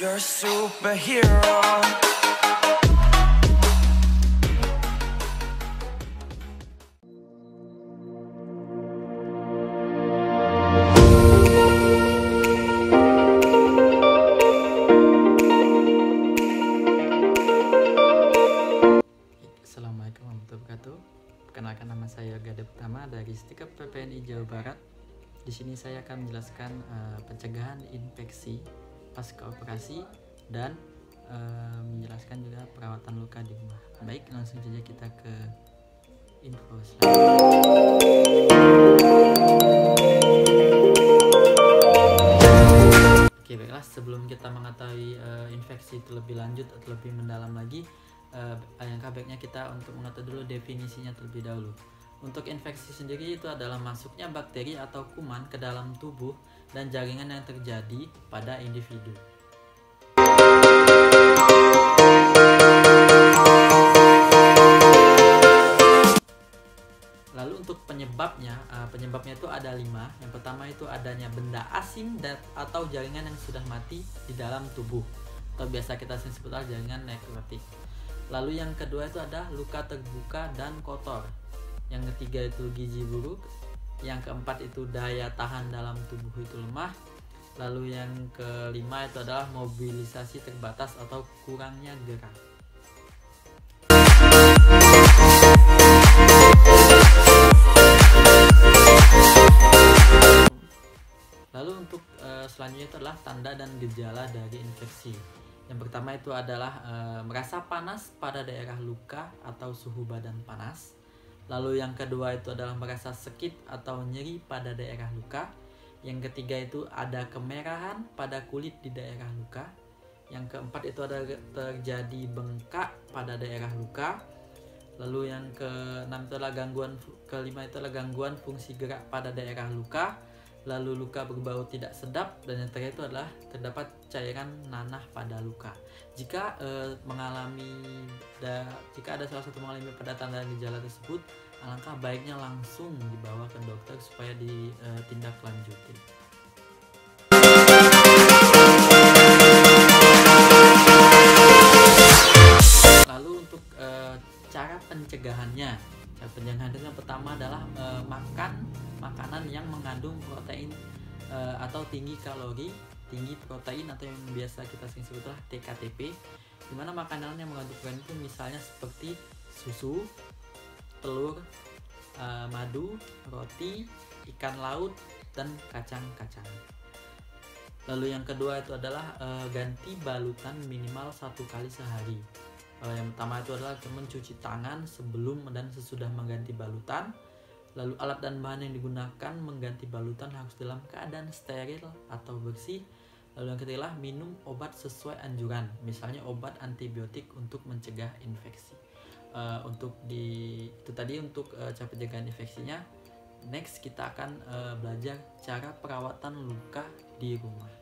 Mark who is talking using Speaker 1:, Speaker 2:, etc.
Speaker 1: You're a superhero.
Speaker 2: Assalamualaikum warahmatullahi wabarakatuh. Perkenalkan, nama saya Gade Pertama dari Stikep PPNI Jawa Barat. Di sini saya akan menjelaskan pencegahan infeksi pasca operasi dan menjelaskan juga perawatan luka di rumah. Baik, langsung saja kita ke info selanjutnya. Oke, baiklah, sebelum kita mengetahui infeksi itu lebih lanjut atau lebih mendalam lagi, alangkah baiknya kita untuk mengetahui dulu definisinya terlebih dahulu. Untuk infeksi sendiri itu adalah masuknya bakteri atau kuman ke dalam tubuh dan jaringan yang terjadi pada individu. Lalu untuk penyebabnya itu ada 5. Yang pertama itu adanya benda asing atau jaringan yang sudah mati di dalam tubuh, atau biasa kita sebutlah jaringan nekrotik. Lalu yang kedua itu ada luka terbuka dan kotor. Yang ketiga itu gizi buruk. Yang keempat itu daya tahan dalam tubuh itu lemah. Lalu yang kelima itu adalah mobilisasi terbatas atau kurangnya gerak. Lalu untuk selanjutnya itu adalah tanda dan gejala dari infeksi. Yang pertama itu adalah merasa panas pada daerah luka atau suhu badan panas. Lalu yang kedua itu adalah merasa sakit atau nyeri pada daerah luka. Yang ketiga itu ada kemerahan pada kulit di daerah luka. Yang keempat itu ada terjadi bengkak pada daerah luka. Lalu yang kelima itu adalah gangguan fungsi gerak pada daerah luka. Lalu luka berbau tidak sedap, dan yang terakhir itu adalah terdapat cairan nanah pada luka. Jika ada salah satu mengalami pada tanda gejala tersebut, alangkah baiknya langsung dibawa ke dokter supaya ditindaklanjuti. Lalu untuk cara pencegahannya. Pencegahan yang pertama adalah makan makanan yang mengandung protein atau tinggi kalori, tinggi protein, atau yang biasa kita sebutlah TKTP. Dimana makanan yang mengandung protein itu misalnya seperti susu, telur, madu, roti, ikan laut, dan kacang-kacang. Lalu yang kedua itu adalah ganti balutan minimal 1 kali sehari. Yang pertama itu adalah mencuci tangan sebelum dan sesudah mengganti balutan. Lalu alat dan bahan yang digunakan mengganti balutan harus dalam keadaan steril atau bersih. Lalu yang ketiga adalah minum obat sesuai anjuran, misalnya obat antibiotik untuk mencegah infeksi. Itu tadi untuk cara pencegahan infeksinya. Next kita akan belajar cara perawatan luka di rumah.